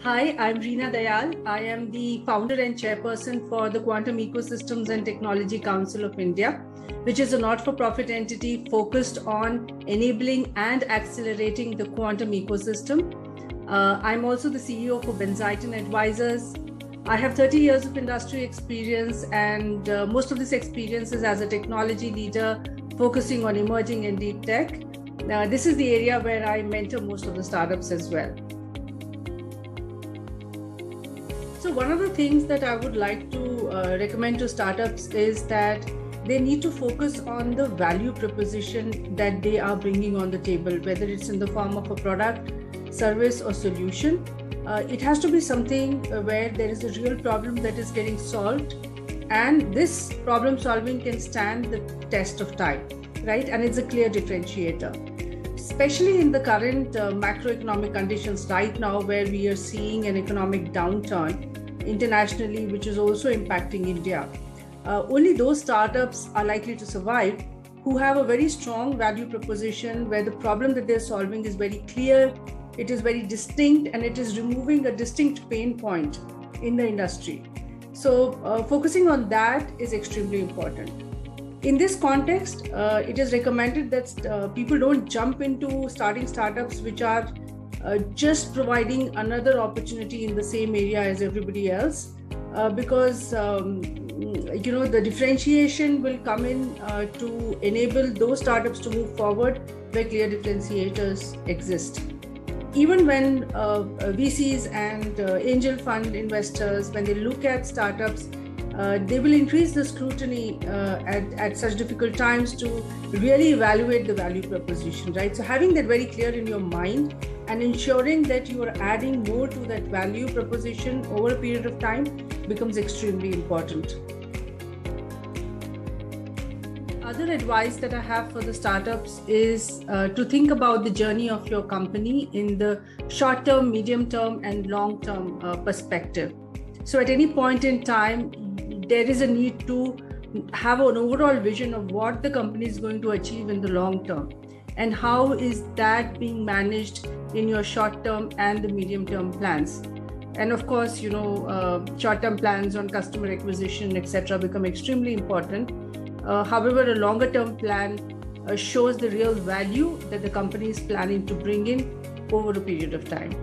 Hi, I'm Reena Dayal. I am the founder and chairperson for the Quantum Ecosystems and Technology Council of India, which is a not-for-profit entity focused on enabling and accelerating the quantum ecosystem. I'm also the CEO for Benziton Advisors. I have 30 years of industry experience, and most of this experience is as a technology leader focusing on emerging and deep tech. This is the area where I mentor most of the startups as well. So one of the things that I would like to recommend to startups is that they need to focus on the value proposition that they are bringing on the table, whether it's in the form of a product, service, or solution. It has to be something where there is a real problem that is getting solved, and this problem solving can stand the test of time, right? And it's a clear differentiator, especially in the current macroeconomic conditions right now, where we are seeing an economic downturn internationally, which is also impacting India. Only those startups are likely to survive who have a very strong value proposition where the problem that they're solving is very clear, it is very distinct, and it is removing a distinct pain point in the industry. So focusing on that is extremely important. In this context, it is recommended that people don't jump into starting startups which are just providing another opportunity in the same area as everybody else, because the differentiation will come in to enable those startups to move forward where clear differentiators exist. Even when VCs and angel fund investors, when they look at startups, they will increase the scrutiny at such difficult times to really evaluate the value proposition, right? So having that very clear in your mind and ensuring that you are adding more to that value proposition over a period of time becomes extremely important. Other advice that I have for the startups is to think about the journey of your company in the short term, medium term, and long term perspective. So at any point in time, there is a need to have an overall vision of what the company is going to achieve in the long term, and how is that being managed in your short term and the medium term plans. And of course, short term plans on customer acquisition, etc., become extremely important. However, a longer term plan shows the real value that the company is planning to bring in over a period of time.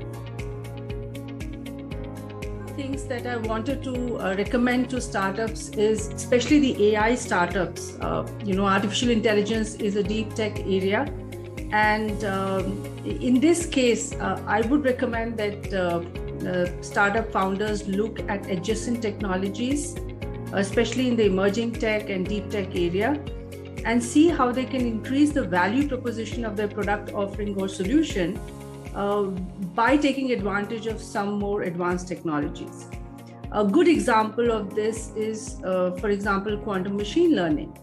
Things that I wanted to recommend to startups is, especially the AI startups, artificial intelligence is a deep tech area. And in this case, I would recommend that startup founders look at adjacent technologies, especially in the emerging tech and deep tech area, and see how they can increase the value proposition of their product offering or solution by taking advantage of some more advanced technologies. A good example of this is, for example, quantum machine learning,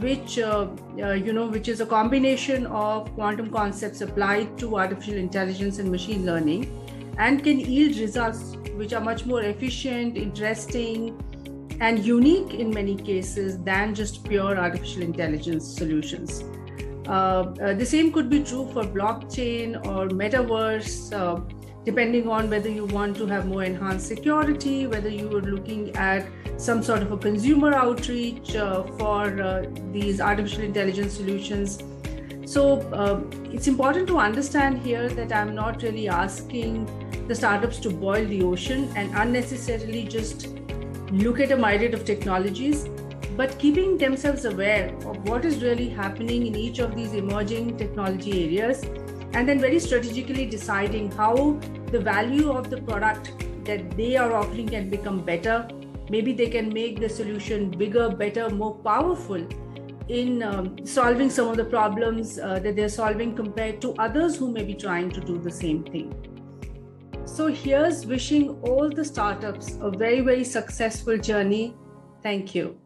which is a combination of quantum concepts applied to artificial intelligence and machine learning, and can yield results which are much more efficient, interesting, and unique in many cases than just pure artificial intelligence solutions. The same could be true for blockchain or metaverse, depending on whether you want to have more enhanced security, whether you are looking at some sort of a consumer outreach for these artificial intelligence solutions. So it's important to understand here that I'm not really asking the startups to boil the ocean and unnecessarily just look at a myriad of technologies, but keeping themselves aware of what is really happening in each of these emerging technology areas, and then very strategically deciding how the value of the product that they are offering can become better. Maybe they can make the solution bigger, better, more powerful in solving some of the problems that they're solving compared to others who may be trying to do the same thing. So here's wishing all the startups a very, very successful journey. Thank you.